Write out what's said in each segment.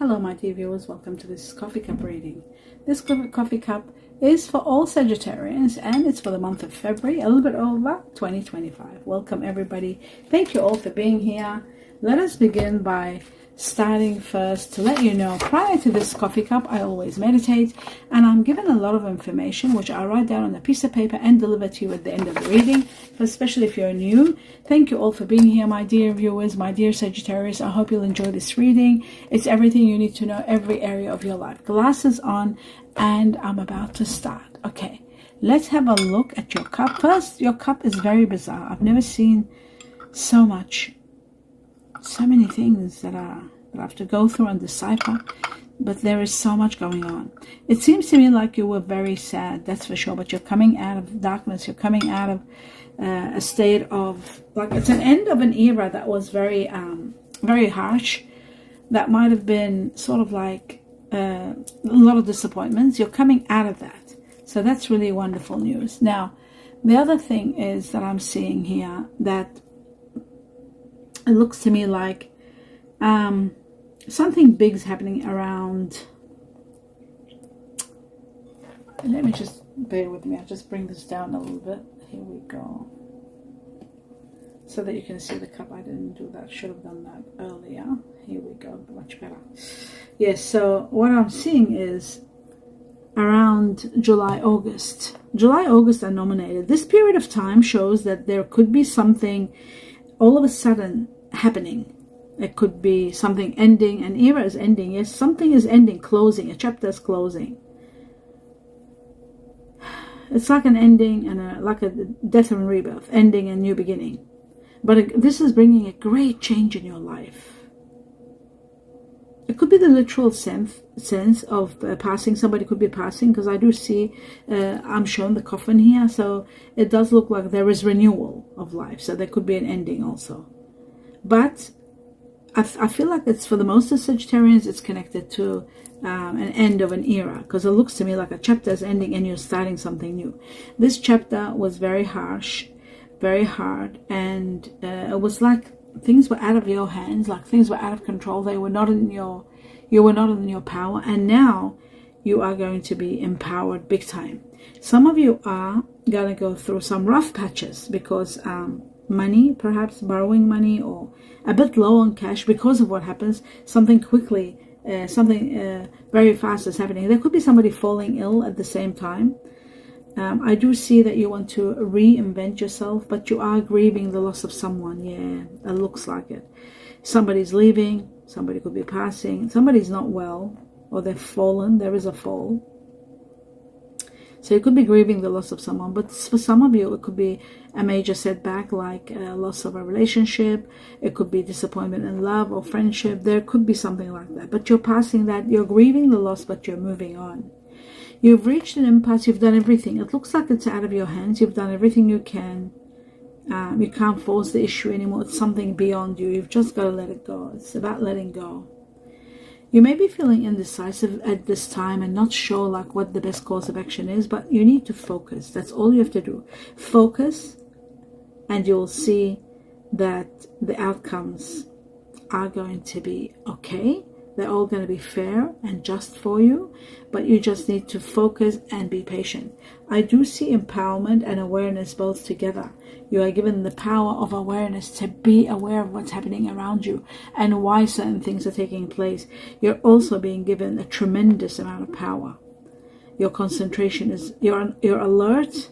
Hello my dear viewers, welcome to this coffee cup reading. This coffee cup is for all Sagittarians and it's for the month of February, a little bit over 2025. Welcome everybody. Thank you all for being here. Let us begin by starting first to let you know, prior to this coffee cup I always meditate, and I'm given a lot of information which I write down on a piece of paper and deliver to you at the end of the reading, especially if you're new. Thank you all for being here, my dear viewers, my dear Sagittarius. I hope you'll enjoy this reading. It's everything you need to know, every area of your life. Glasses on, and I'm about to start. Okay, let's have a look at your cup. First, your cup is very bizarre. I've never seen so many things that I have to go through and decipher, but there is so much going on. It seems to me like you were very sad, that's for sure, but you're coming out of darkness. You're coming out of a state of, like, it's an end of an era that was very very harsh, that might have been sort of like a lot of disappointments. You're coming out of that, so that's really wonderful news. Now the other thing is that I'm seeing here that it looks to me like something big's happening around. Let me just bear with me. I'll just bring this down a little bit. Here we go, so that you can see the cup. I didn't do that. Should have done that earlier. Here we go. Much better. Yes. So what I'm seeing is around July, August are nominated. This period of time shows that there could be something all of a sudden happening. It could be something ending. An era is ending. Yes, something is ending, closing. A chapter is closing. It's like an ending and like a death and rebirth, ending and new beginning. But this is bringing a great change in your life. It could be the literal sense of passing. Somebody could be passing, because I do see, I'm shown the coffin here, so it does look like there is renewal of life. So there could be an ending also. But I feel like it's, for the most of Sagittarians, it's connected to an end of an era, because it looks to me like a chapter is ending and you're starting something new. This chapter was very harsh, very hard, and it was like things were out of your hands, like things were out of control. They were not in your, you were not in your power, and now you are going to be empowered big time. Some of you are going to go through some rough patches because money, perhaps borrowing money, or a bit low on cash because of what happens. Something quickly, something very fast is happening. There could be somebody falling ill at the same time. I do see that you want to reinvent yourself, but you are grieving the loss of someone. Yeah, it looks like it. Somebody's leaving, somebody could be passing, somebody's not well, or they've fallen. There is a fall. So you could be grieving the loss of someone, but for some of you, it could be a major setback, like a loss of a relationship. It could be disappointment in love or friendship. There could be something like that, but you're passing that. You're grieving the loss, but you're moving on. You've reached an impasse. You've done everything. It looks like it's out of your hands. You've done everything you can. You can't force the issue anymore. It's something beyond you. You've just got to let it go. It's about letting go. You may be feeling indecisive at this time and not sure like what the best course of action is, but you need to focus. That's all you have to do. Focus, and you'll see that the outcomes are going to be okay. They're all going to be fair and just for you, but you just need to focus and be patient. I do see empowerment and awareness both together. You are given the power of awareness to be aware of what's happening around you and why certain things are taking place. You're also being given a tremendous amount of power. Your concentration is, you're alert,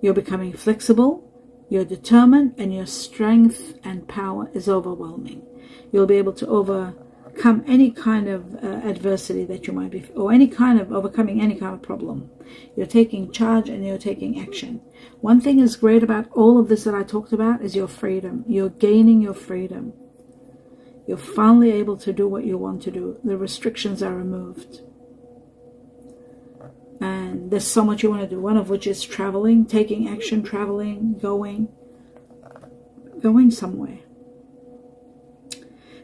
you're becoming flexible, you're determined, and your strength and power is overwhelming. You'll be able to overcome any kind of adversity that you might be, or any kind of overcoming any kind of problem. You're taking charge and you're taking action. One thing is great about all of this that I talked about is your freedom. You're gaining your freedom. You're finally able to do what you want to do. The restrictions are removed. And there's so much you want to do, one of which is traveling, taking action, traveling, going somewhere.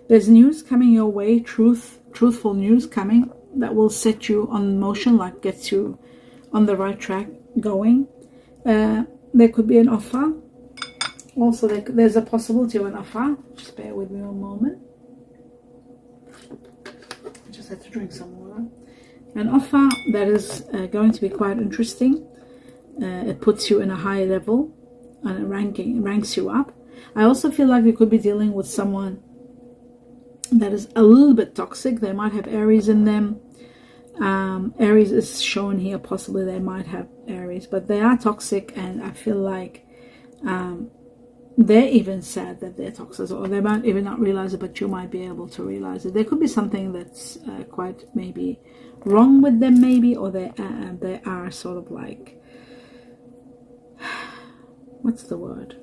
There's news coming your way, truthful news coming that will set you on motion, like gets you on the right track going. There could be an offer. Also, there's a possibility of an offer. Just bear with me a moment. just had to drink some water. An offer that is going to be quite interesting. It puts you in a higher level and ranks you up. I also feel like you could be dealing with someone that is a little bit toxic. They might have Aries in them. Aries is shown here. Possibly they might have Aries, but they are toxic, and I feel like they're even sad that they're toxic, or they might even not realize it, but you might be able to realize it. There could be something that's quite maybe wrong with them, maybe, or they are sort of like, what's the word?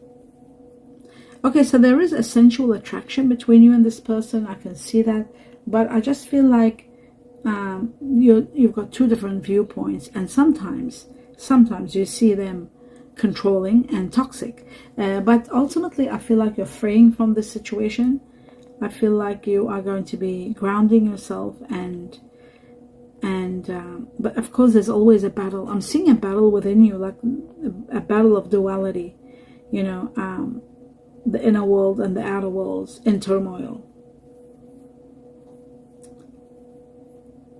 Okay, so there is a sensual attraction between you and this person. I can see that, but I just feel like you've got two different viewpoints, and sometimes you see them controlling and toxic, but ultimately I feel like you're freeing from this situation. I feel like you are going to be grounding yourself, and but of course there's always a battle. I'm seeing a battle within you, like a battle of duality, you know, the inner world and the outer worlds in turmoil.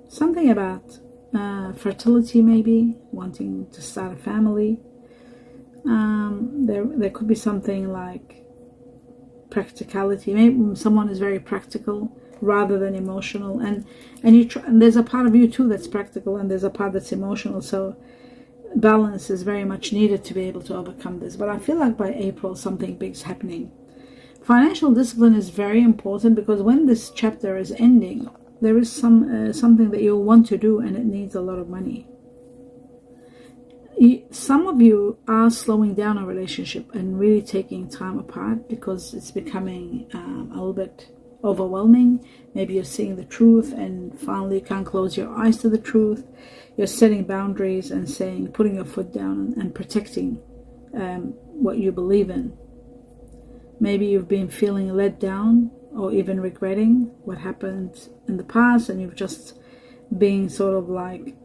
Something about fertility, maybe wanting to start a family. There could be something like practicality. Maybe someone is very practical rather than emotional, and there's a part of you too that's practical, and there's a part that's emotional. So balance is very much needed to be able to overcome this. But I feel like by April something big's happening. Financial discipline is very important, because when this chapter is ending, there is something that you want to do, and it needs a lot of money. Some of you are slowing down a relationship and really taking time apart because it's becoming a little bit overwhelming. Maybe you're seeing the truth and finally you can't close your eyes to the truth. You're setting boundaries and saying, putting your foot down and protecting what you believe in. Maybe you've been feeling let down or even regretting what happened in the past, and you've just been sort of like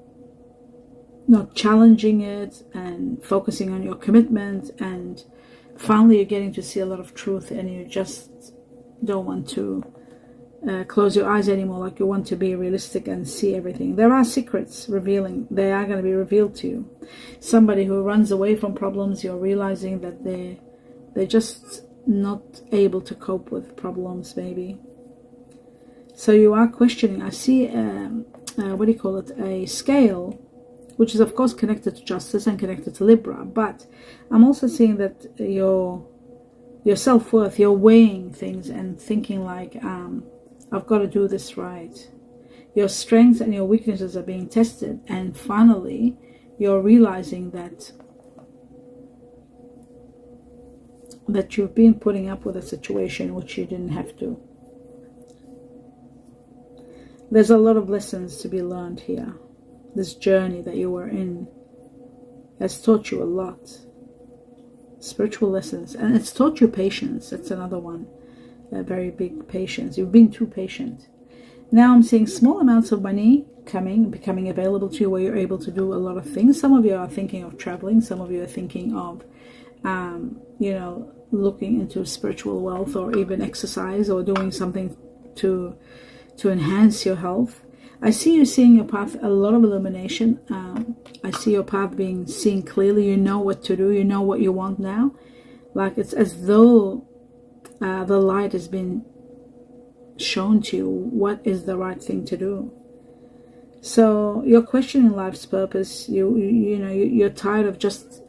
not challenging it and focusing on your commitment, and finally you're getting to see a lot of truth, and you just don't want to close your eyes anymore. Like, you want to be realistic and see everything. There are secrets they are going to be revealed to you. Somebody who runs away from problems, you're realizing that they're just not able to cope with problems, maybe. So you are questioning. I see what do you call it, a scale, which is of course connected to justice and connected to Libra, but I'm also seeing that your self-worth, you're weighing things and thinking like, I've got to do this right. Your strengths and your weaknesses are being tested, and finally you're realizing that you've been putting up with a situation which you didn't have to. There's a lot of lessons to be learned here. This journey that you were in has taught you a lot. Spiritual lessons. And it's taught you patience. That's another one. A very big patience. You've been too patient. Now I'm seeing small amounts of money becoming available to you, where you're able to do a lot of things. Some of you are thinking of traveling. Some of you are thinking of, looking into spiritual wealth, or even exercise, or doing something to enhance your health. I see you seeing your path, a lot of illumination. I see your path being seen clearly. You know what to do. You know what you want now. Like, it's as though the light has been shown to you. What is the right thing to do? So you're questioning life's purpose. You're tired of just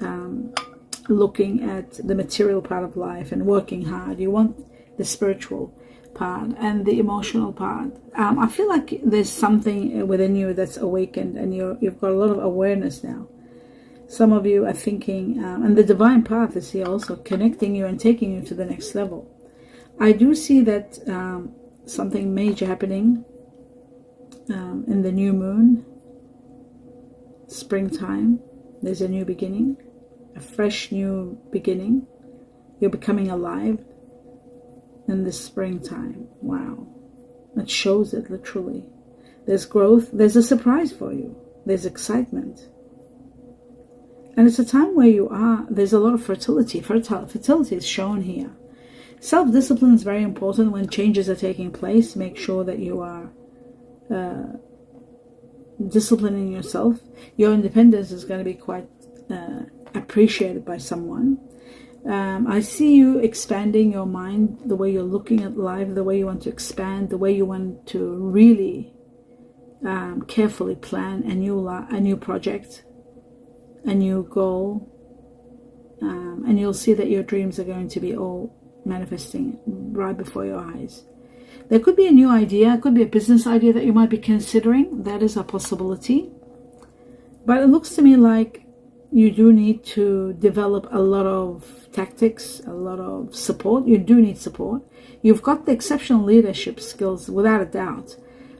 looking at the material part of life and working hard. You want the spiritual part and the emotional part. I feel like there's something within you that's awakened, and you've got a lot of awareness now. Some of you are thinking, and the divine path is here also, connecting you and taking you to the next level. I do see that something major happening in the new moon, springtime. There's a new beginning, a fresh new beginning. You're becoming alive in the springtime. Wow. It shows it literally. There's growth. There's a surprise for you. There's excitement. And it's a time where there's a lot of fertility. Fertility is shown here. Self-discipline is very important when changes are taking place. Make sure that you are disciplining yourself. Your independence is going to be quite appreciated by someone. I see you expanding your mind, the way you're looking at life, the way you want to expand, the way you want to really carefully plan a new project, a new goal, and you'll see that your dreams are going to be all manifesting right before your eyes. There could be a new idea, it could be a business idea that you might be considering. That is a possibility. But it looks to me like you do need to develop a lot of tactics, a lot of support. You do need support. You've got the exceptional leadership skills without a doubt.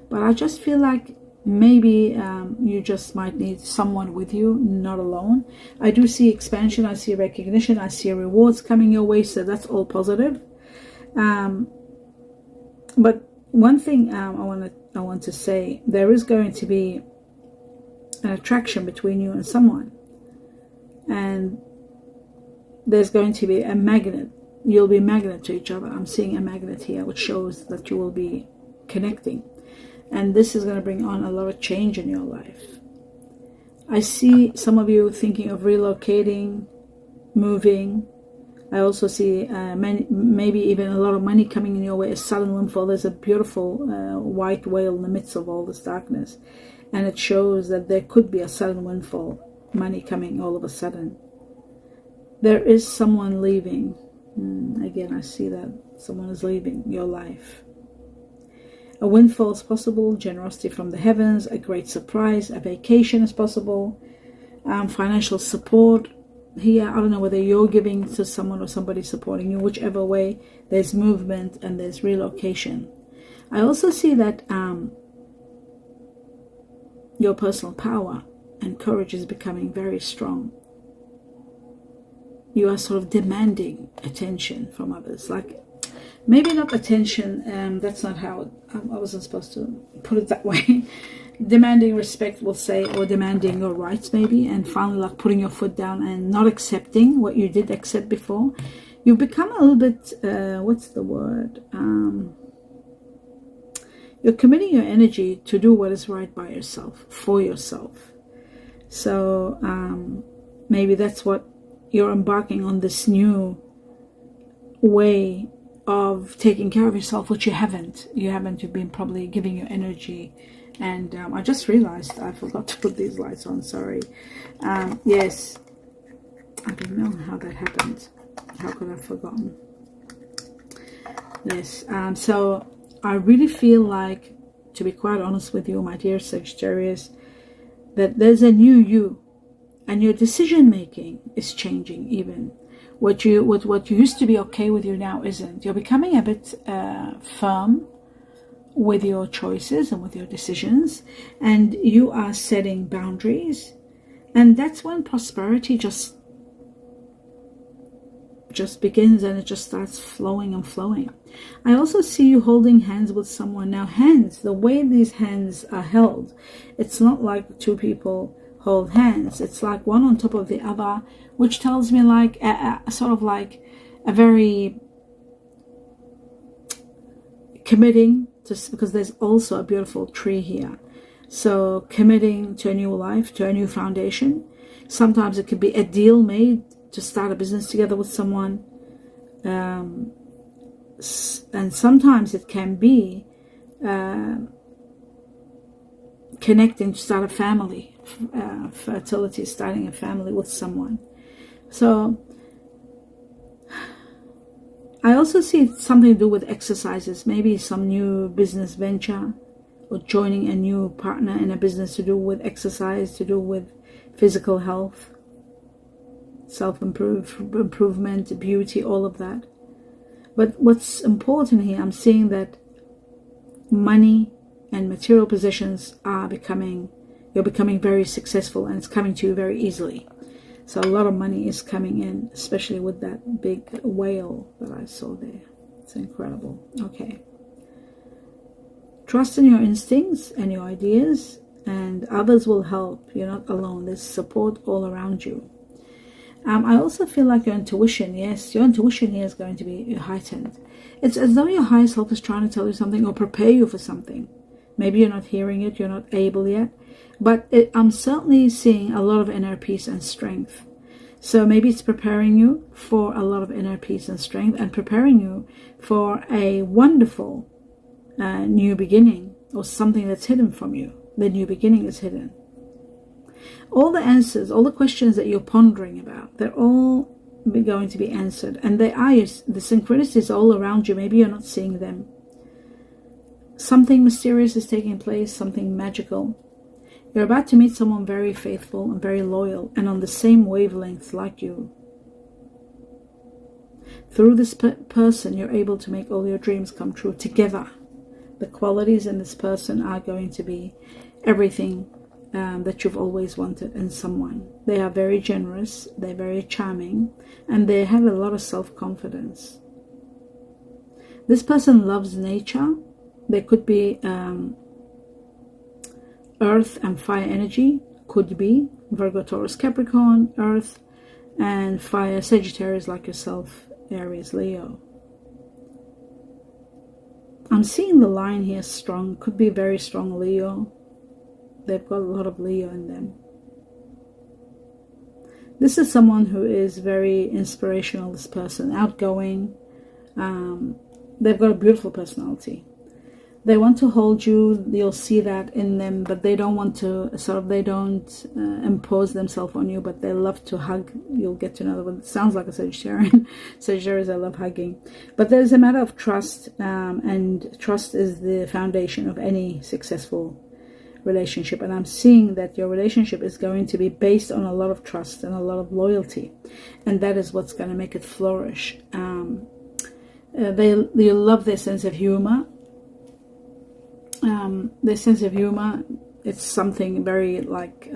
But I just feel like maybe you just might need someone with you, not alone. I do see expansion, I see recognition, I see rewards coming your way, so that's all positive. But one thing I want to say, there is going to be an attraction between you and someone, and there's going to be a magnet. You'll be a magnet to each other. I'm seeing a magnet here, which shows that you will be connecting. And this is going to bring on a lot of change in your life. I see some of you thinking of relocating, moving. I also see maybe even a lot of money coming in your way, a sudden windfall. There's a beautiful white whale in the midst of all this darkness. And it shows that there could be a sudden windfall, money coming all of a sudden. There is someone leaving. Again, I see that someone is leaving your life. A windfall is possible, generosity from the heavens, a great surprise, a vacation is possible, financial support. Here, I don't know whether you're giving to someone or somebody supporting you. Whichever way, there's movement and there's relocation. I also see that your personal power and courage is becoming very strong. You are sort of demanding attention from others. Like, maybe not attention, that's not how, I wasn't supposed to put it that way. Demanding respect, we'll say, or demanding your rights maybe, and finally like putting your foot down and not accepting what you did accept before. You become a little bit, what's the word? You're committing your energy to do what is right by yourself, for yourself. So maybe that's what you're embarking on, this new way of taking care of yourself, which you haven't. You've been probably giving your energy. And I just realized I forgot to put these lights on, sorry. Yes, I don't know how that happened. How could I have forgotten? Yes, so I really feel like, to be quite honest with you, my dear Sagittarius, that there's a new you, and your decision making is changing even. What used to be okay with you now isn't. You're becoming a bit firm with your choices and with your decisions, and you are setting boundaries, and that's when prosperity just begins, and it just starts flowing and flowing. I also see you holding hands with someone. Now, hands, the way these hands are held, it's not like two people hold hands. It's like one on top of the other, which tells me like a sort of like a very committing, just because there's also a beautiful tree here. So committing to a new life, to a new foundation. Sometimes it could be a deal made to start a business together with someone. And sometimes it can be connecting to start a family, fertility, starting a family with someone. So I also see something to do with exercises, maybe some new business venture, or joining a new partner in a business to do with exercise, to do with physical health, self-improvement, beauty, all of that. But what's important here, I'm seeing that money and material possessions are you're becoming very successful, and it's coming to you very easily. So a lot of money is coming in, especially with that big whale that I saw there. It's incredible. Okay. Trust in your instincts and your ideas, and others will help. You're not alone. There's support all around you. I also feel like your intuition, yes, your intuition here is going to be heightened. It's as though your higher self is trying to tell you something or prepare you for something. Maybe you're not hearing it, you're not able yet, but I'm certainly seeing a lot of inner peace and strength. So maybe it's preparing you for a lot of inner peace and strength, and preparing you for a wonderful new beginning, or something that's hidden from you. The new beginning is hidden. All the answers, all the questions that you're pondering about, they're all going to be answered. And they are, the synchronicities all around you. Maybe you're not seeing them. Something mysterious is taking place, something magical. You're about to meet someone very faithful and very loyal and on the same wavelength like you. Through this person, you're able to make all your dreams come true together. The qualities in this person are going to be everything that you've always wanted in someone. They are very generous, they're very charming, and they have a lot of self-confidence. This person loves nature. They could be earth and fire energy, could be Virgo, Taurus, Capricorn, earth, and fire, Sagittarius like yourself, Aries, Leo. I'm seeing the line here strong, could be very strong Leo. They've got a lot of Leo in them. This is someone who is very inspirational, this person, outgoing. They've got a beautiful personality. They want to hold you, you'll see that in them, but they don't want to, they don't impose themselves on you, but they love to hug. You'll get to know them. It sounds like a Sagittarian. Sagittarius, I love hugging. But there's a matter of trust, and trust is the foundation of any successful relationship. And I'm seeing that your relationship is going to be based on a lot of trust and a lot of loyalty. And that is what's going to make it flourish. They love their sense of humor. Their sense of humor, it's something very like,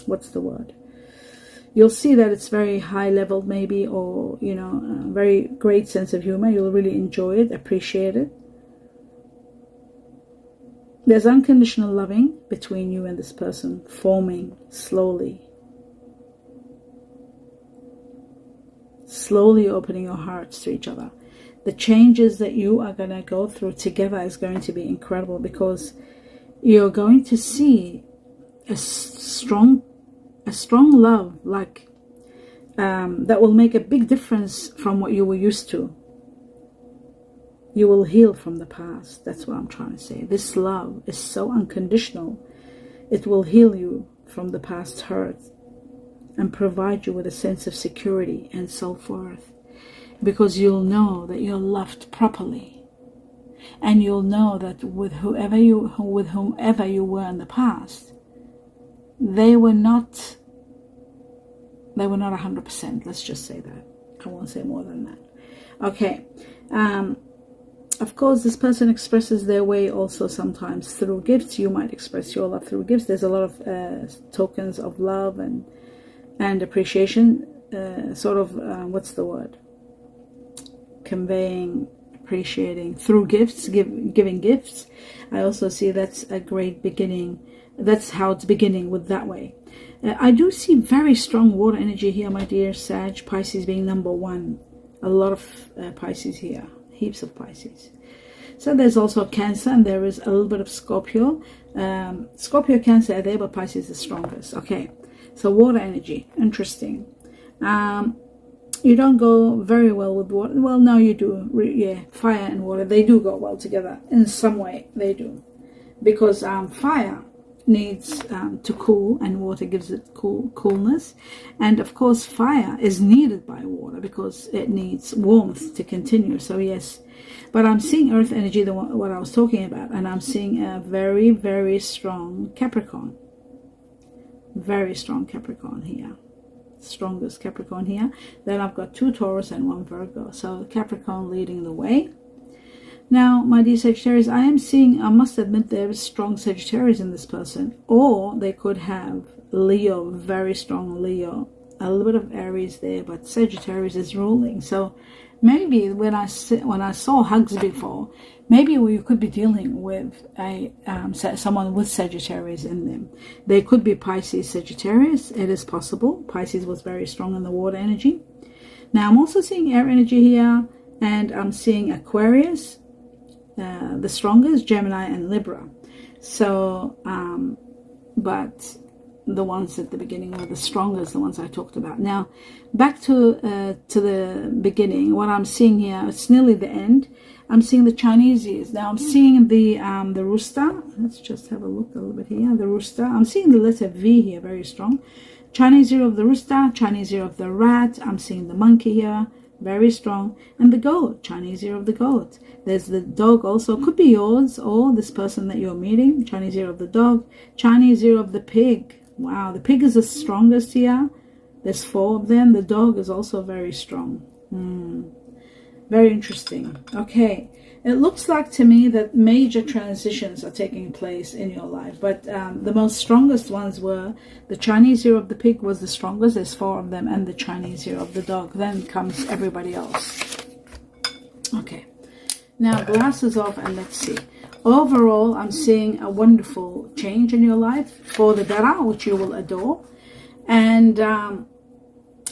what's the word? You'll see that it's very high level maybe, or, you know, very great sense of humor. You'll really enjoy it, appreciate it. There's unconditional loving between you and this person, forming slowly. Slowly opening your hearts to each other. The changes that you are going to go through together is going to be incredible, because you're going to see a strong love, like that will make a big difference from what you were used to. You will heal from the past. That's what I'm trying to say. This love is so unconditional. It will heal you from the past hurt and provide you with a sense of security and self-worth. Because you'll know that you're loved properly, and you'll know that with whomever you were in the past, they were not 100%. Let's just say that. I won't say more than that. Okay. Of course, this person expresses their way also sometimes through gifts. You might express your love through gifts. There's a lot of tokens of love and appreciation. What's the word? Conveying, appreciating through gifts, giving gifts. I also see that's a great beginning. That's how it's beginning, with that way. I do see very strong water energy here, my dear Sag, Pisces being number one. A lot of Pisces here, heaps of Pisces. So there's also Cancer, and there is a little bit of Scorpio. Scorpio, Cancer are there, but Pisces is the strongest. Okay, so water energy, interesting. You don't go very well with water. Well, no, you do. Yeah, fire and water, they do go well together. In some way, they do. Because fire needs to cool, and water gives it coolness. And of course, fire is needed by water because it needs warmth to continue. So yes, but I'm seeing earth energy, what I was talking about. And I'm seeing a very, very strong Capricorn. Very strong Capricorn here. Strongest Capricorn here. Then I've got 2 Taurus and 1 Virgo. So Capricorn leading the way. Now, my dear Sagittarius, I am seeing, I must admit, there is strong Sagittarius in this person. Or they could have Leo, very strong Leo. A little bit of Aries there, but Sagittarius is ruling. So maybe when I saw hugs before, maybe you could be dealing with someone with Sagittarius in them. They could be Pisces, Sagittarius. It is possible. Pisces was very strong in the water energy. Now I'm also seeing air energy here, and I'm seeing Aquarius, the strongest, Gemini and Libra. So, but the ones at the beginning were the strongest, the ones I talked about. Now, back to the beginning. What I'm seeing here, it's nearly the end. I'm seeing the Chinese years. Now I'm seeing the rooster. Let's just have a look a little bit here. The rooster. I'm seeing the letter V here, very strong. Chinese year of the rooster, Chinese year of the rat. I'm seeing the monkey here, very strong. And the goat, Chinese year of the goat. There's the dog also. Could be yours or this person that you're meeting. Chinese year of the dog. Chinese year of the pig. Wow, the pig is the strongest here. There's 4 of them. The dog is also very strong. Very interesting. Okay, it looks like to me that major transitions are taking place in your life, but the most strongest ones were the Chinese year of the pig was the strongest. There's 4 of them, and the Chinese year of the dog. Then comes everybody else. Okay, now glasses off and let's see. Overall, I'm seeing a wonderful change in your life for the better, which you will adore. And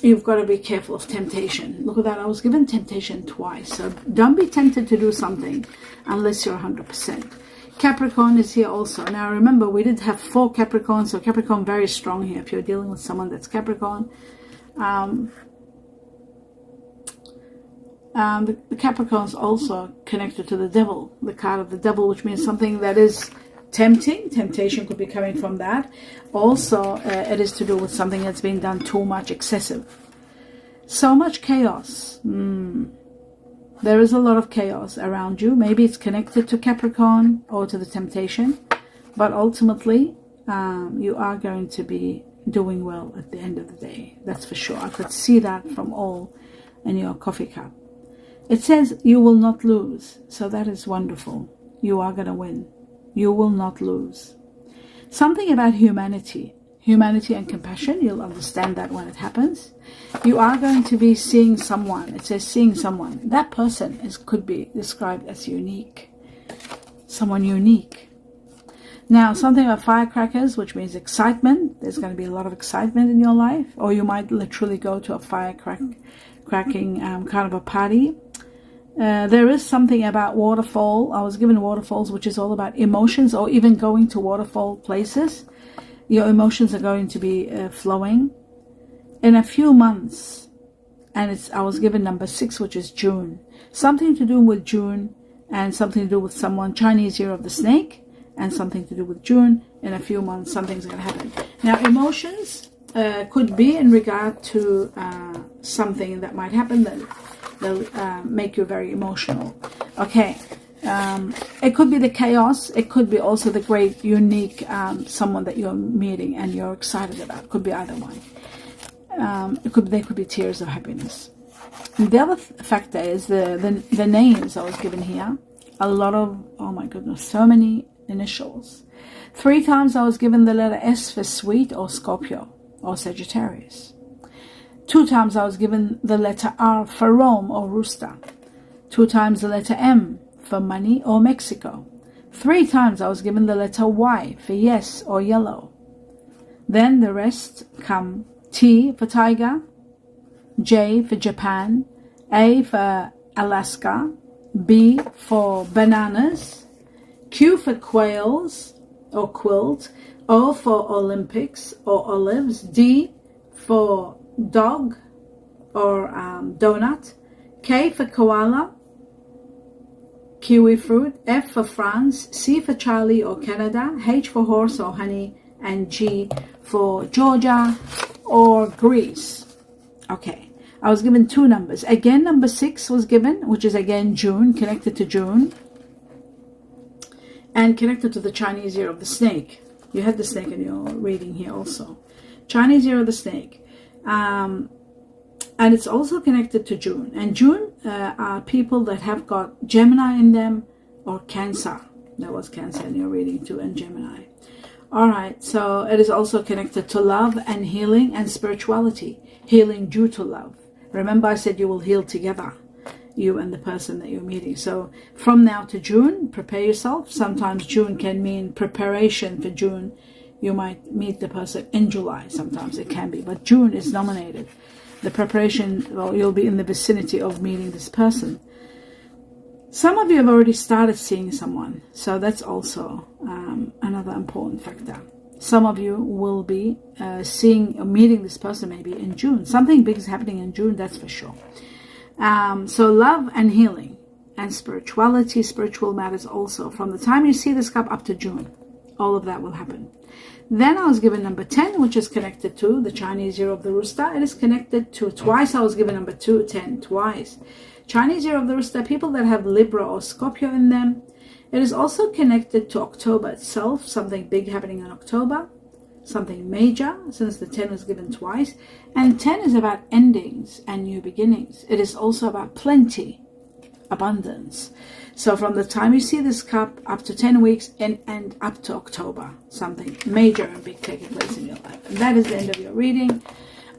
you've got to be careful of temptation. Look at that. I was given temptation twice. So don't be tempted to do something unless you're 100%. Capricorn is here also. Now remember, we did have 4 Capricorns. So Capricorn very strong here. If you're dealing with someone that's Capricorn. The Capricorn's also connected to the devil, the card of the devil, which means something that is tempting. Temptation could be coming from that. Also, it is to do with something that's being done too much, excessive. So much chaos. There is a lot of chaos around you. Maybe it's connected to Capricorn or to the temptation, but ultimately, you are going to be doing well at the end of the day. That's for sure. I could see that from all in your coffee cup. It says you will not lose. So that is wonderful. You are going to win. You will not lose. Something about humanity and compassion. You'll understand that when it happens. You are going to be seeing someone. It says seeing someone. That person could be described as unique. Someone unique. Now, something about firecrackers, which means excitement. There's going to be a lot of excitement in your life. Or you might literally go to a firecracking kind of a party. There is something about waterfall. I was given waterfalls, which is all about emotions, or even going to waterfall places. Your emotions are going to be flowing in a few months. And I was given number 6, which is June. Something to do with June and something to do with someone. Chinese year of the snake and something to do with June. In a few months, something's going to happen. Now, emotions could be in regard to something that might happen that will make you very emotional. Okay, it could be the chaos. It could be also the great, unique someone that you're meeting and you're excited about. Could be either one. They could be tears of happiness. And the other factor is the names I was given here. A lot of, oh my goodness, so many initials. 3 times I was given the letter S for sweet or Scorpio or Sagittarius. 2 times I was given the letter R for Rome or Rooster. 2 times the letter M for money or Mexico. 3 times I was given the letter Y for yes or yellow. Then the rest come T for tiger, J for Japan, A for Alaska, B for bananas, Q for quails or quilt, O for Olympics or olives, D for dog or donut, K for koala, kiwi fruit, F for France, C for Charlie or Canada, H for horse or honey, and G for Georgia or Greece. Okay, I was given 2 numbers. Again, number 6 was given, which is again June, connected to June, and connected to the Chinese year of the snake. You had the snake in your reading here also. Chinese year of the snake. And it's also connected to June. And June are people that have got Gemini in them or Cancer. There was Cancer in your reading too, and Gemini. All right, so it is also connected to love and healing and spirituality. Healing due to love. Remember I said you will heal together, you and the person that you're meeting. So from now to June, prepare yourself. Sometimes June can mean preparation for June. You might meet the person in July. Sometimes it can be, but June is nominated. The preparation, well, you'll be in the vicinity of meeting this person. Some of you have already started seeing someone, so that's also another important factor. Some of you will be seeing or meeting this person maybe in June. Something big is happening in June, that's for sure. So love and healing and spirituality, spiritual matters also. From the time you see this cup up to June, all of that will happen. Then I was given number 10, which is connected to the Chinese year of the rooster. It is connected to, twice I was given number 2, 10, twice. Chinese year of the rooster, people that have Libra or Scorpio in them. It is also connected to October itself, something big happening in October, something major, since the 10 was given twice. And 10 is about endings and new beginnings. It is also about plenty, abundance. So from the time you see this cup up to 10 weeks and up to October, something major and big taking place in your life. And that is the end of your reading.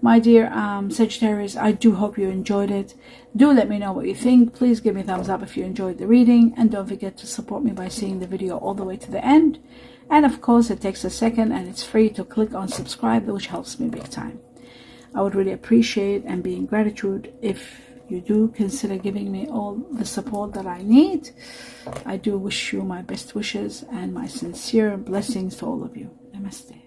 My dear Sagittarius, I do hope you enjoyed it. Do let me know what you think. Please give me a thumbs up if you enjoyed the reading. And don't forget to support me by seeing the video all the way to the end. And of course, it takes a second and it's free to click on subscribe, which helps me big time. I would really appreciate and be in gratitude if you do consider giving me all the support that I need. I do wish you my best wishes and my sincere blessings to all of you. Namaste.